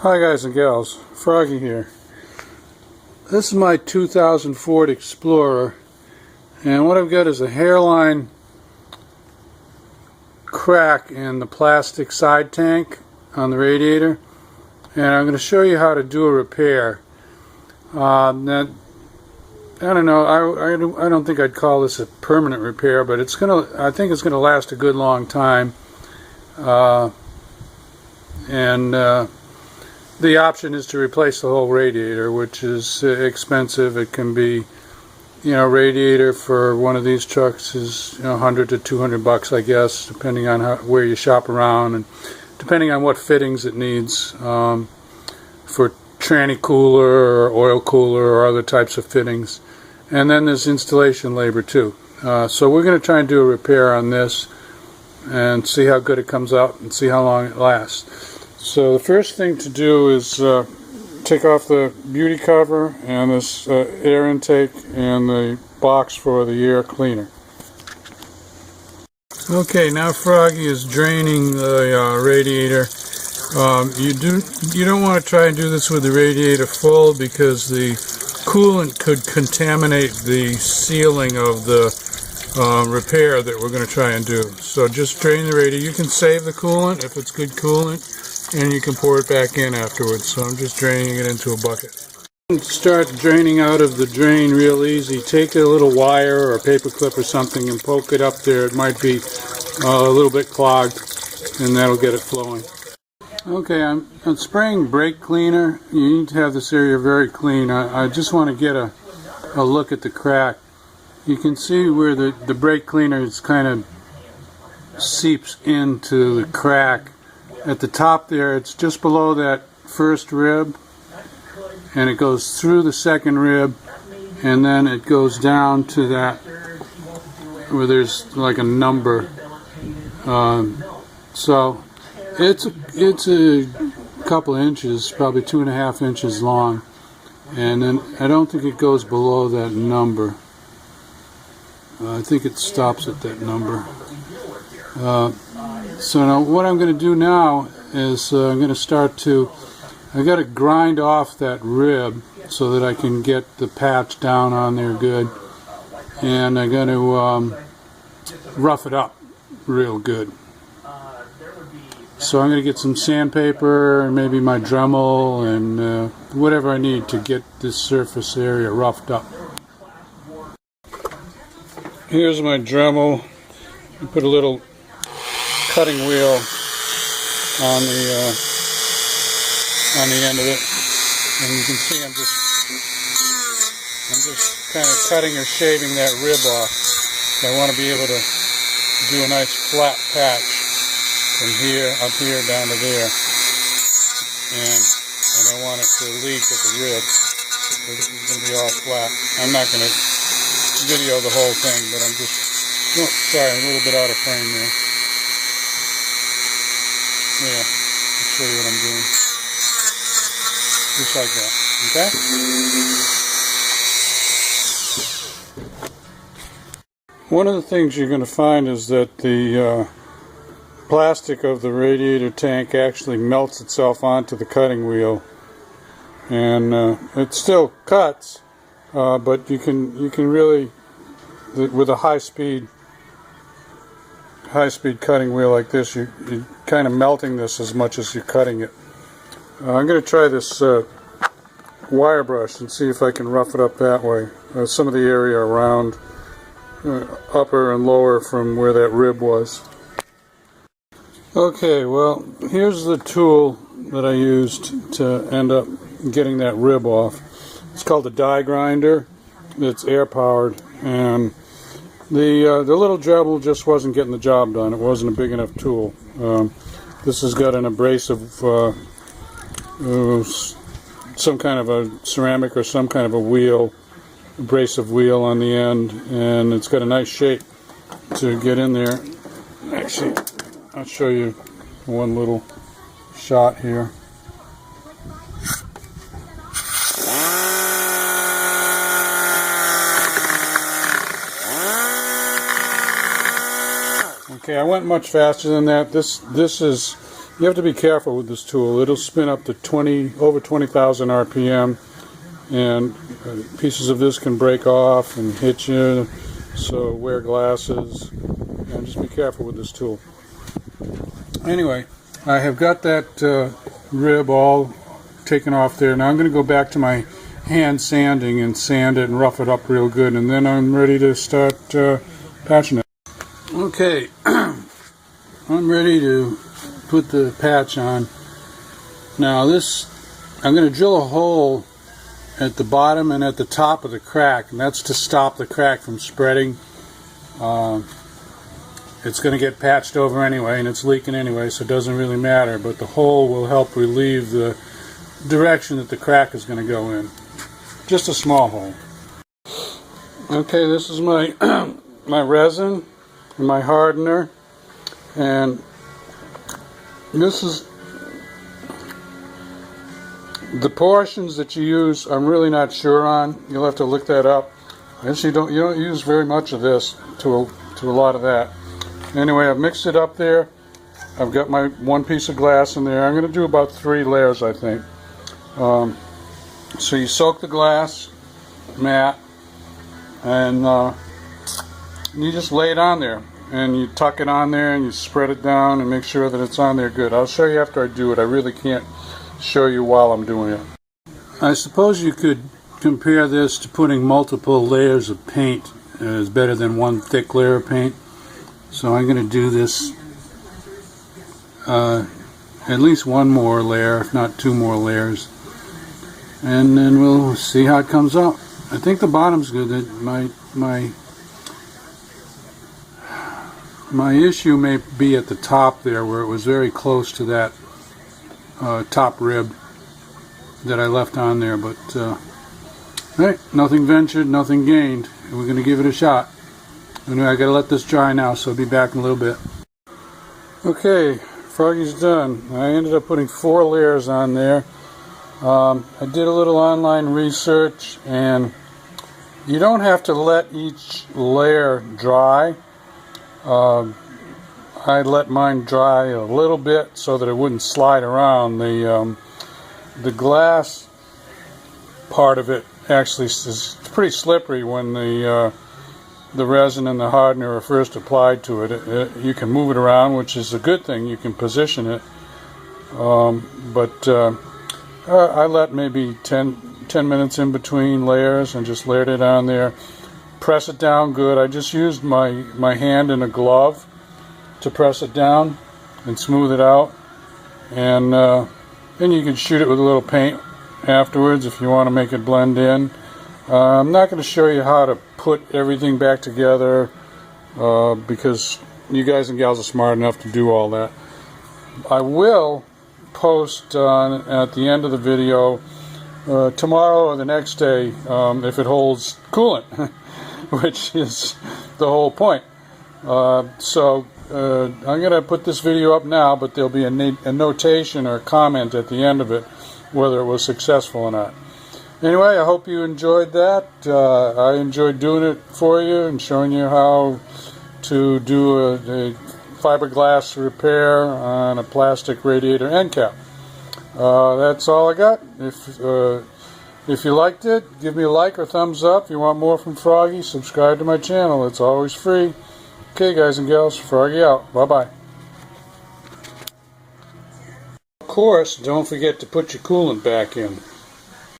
Hi guys and gals, Froggy here. This is my 2000 Ford Explorer, and what I've got is a hairline crack in the plastic side tank on the radiator, and I'm going to show you how to do a repair. Now, I don't know, I don't think I'd call this a permanent repair, but I think it's gonna last a good long time. The option is to replace the whole radiator, which is expensive. It can be, radiator for one of these trucks is 100 to 200 bucks, I guess, depending on where you shop around and depending on what fittings it needs for tranny cooler or oil cooler or other types of fittings. And then there's installation labor too. So we're going to try and do a repair on this and see how good it comes out and see how long it lasts. So the first thing to do is take off the beauty cover and this air intake and the box for the air cleaner. Okay, now Froggy is draining the radiator. You don't want to try and do this with the radiator full because the coolant could contaminate the sealing of the repair that we're going to try and do. So just drain the radiator. You can save the coolant if it's good coolant, and you can pour it back in afterwards. So I'm just draining it into a bucket. Start draining out of the drain real easy. Take a little wire or paper clip or something and poke it up there. It might be a little bit clogged, and that'll get it flowing. Okay, I'm spraying brake cleaner. You need to have this area very clean. I just want to get a look at the crack. You can see where the brake cleaner is kind of seeps into the crack. At the top there, it's just below that first rib, and it goes through the second rib, and then it goes down to that where there's like a number. So it's a couple of inches, probably 2.5 inches long, and then I don't think it goes below that number. I think it stops at that number. So now what I'm going to do now is I'm going to I got to grind off that rib so that I can get the patch down on there good, and I'm going to rough it up real good. So I'm going to get some sandpaper and maybe my Dremel and whatever I need to get this surface area roughed up. Here's my Dremel. I put a little cutting wheel on the end of it, and you can see I'm just kind of cutting or shaving that rib off. I want to be able to do a nice flat patch from here up here down to there, and I don't want it to leak at the rib. It's going to be all flat. I'm not going to video the whole thing, but I'm just sorry, a little bit out of frame there. Yeah, I'll show you what I'm doing. Just like that, okay? One of the things you're going to find is that the plastic of the radiator tank actually melts itself onto the cutting wheel, and it still cuts, but you can really, with a high-speed cutting wheel like this, you're kind of melting this as much as you're cutting it. I'm going to try this wire brush and see if I can rough it up that way. Some of the area around upper and lower from where that rib was. Okay, well, here's the tool that I used to end up getting that rib off. It's called a die grinder. It's air powered, and the little Dremel just wasn't getting the job done. It wasn't a big enough tool. This has got an abrasive, some kind of a ceramic or some kind of a wheel, abrasive wheel on the end, and it's got a nice shape to get in there. Actually, I'll show you one little shot here. Okay, I went much faster than that. This is You have to be careful with this tool. It'll spin up to over 20,000 RPM, and pieces of this can break off and hit you, so wear glasses and just be careful with this tool. Anyway, I have got that rib all taken off there. Now I'm going to go back to my hand sanding and sand it and rough it up real good, and then I'm ready to start patching it. Okay, I'm ready to put the patch on. Now I'm going to drill a hole at the bottom and at the top of the crack, and that's to stop the crack from spreading. It's going to get patched over anyway, and it's leaking anyway, so it doesn't really matter, but the hole will help relieve the direction that the crack is going to go in. Just a small hole. Okay, this is my my resin and my hardener, and this is the portions that you use. I'm really not sure on. You'll have to look that up. Actually, you don't use very much of this to a lot of that. Anyway, I've mixed it up there. I've got my one piece of glass in there. I'm going to do about 3 layers, I think. So you soak the glass mat, and you just lay it on there, and you tuck it on there, and you spread it down and make sure that it's on there good. I'll show you after I do it. I really can't show you while I'm doing it. I suppose you could compare this to putting multiple layers of paint. It's better than one thick layer of paint. So I'm going to do this at least one more layer, if not 2 more layers, and then we'll see how it comes out. I think the bottom's good. My issue may be at the top there, where it was very close to that top rib that I left on there, but hey, nothing ventured, nothing gained. We're going to give it a shot. Anyway, I got to let this dry now, so I'll be back in a little bit. Okay, Froggy's done. I ended up putting 4 layers on there. I did a little online research, and you don't have to let each layer dry. I let mine dry a little bit so that it wouldn't slide around. The glass part of it actually is pretty slippery when the resin and the hardener are first applied to it. You can move it around, which is a good thing. You can position it. But I let maybe 10 minutes in between layers and just layered it on there. Press it down good. I just used my hand in a glove to press it down and smooth it out. And then you can shoot it with a little paint afterwards if you want to make it blend in. I'm not going to show you how to put everything back together because you guys and gals are smart enough to do all that. I will post at the end of the video tomorrow or the next day if it holds coolant, which is the whole point. So I'm going to put this video up now, but there'll be a notation or a comment at the end of it whether it was successful or not. Anyway, I hope you enjoyed that. I enjoyed doing it for you and showing you how to do a fiberglass repair on a plastic radiator end cap. That's all I got. If you liked it, give me a like or thumbs up. If you want more from Froggy, subscribe to my channel. It's always free. Okay, guys and gals, Froggy out. Bye-bye. Of course, don't forget to put your coolant back in.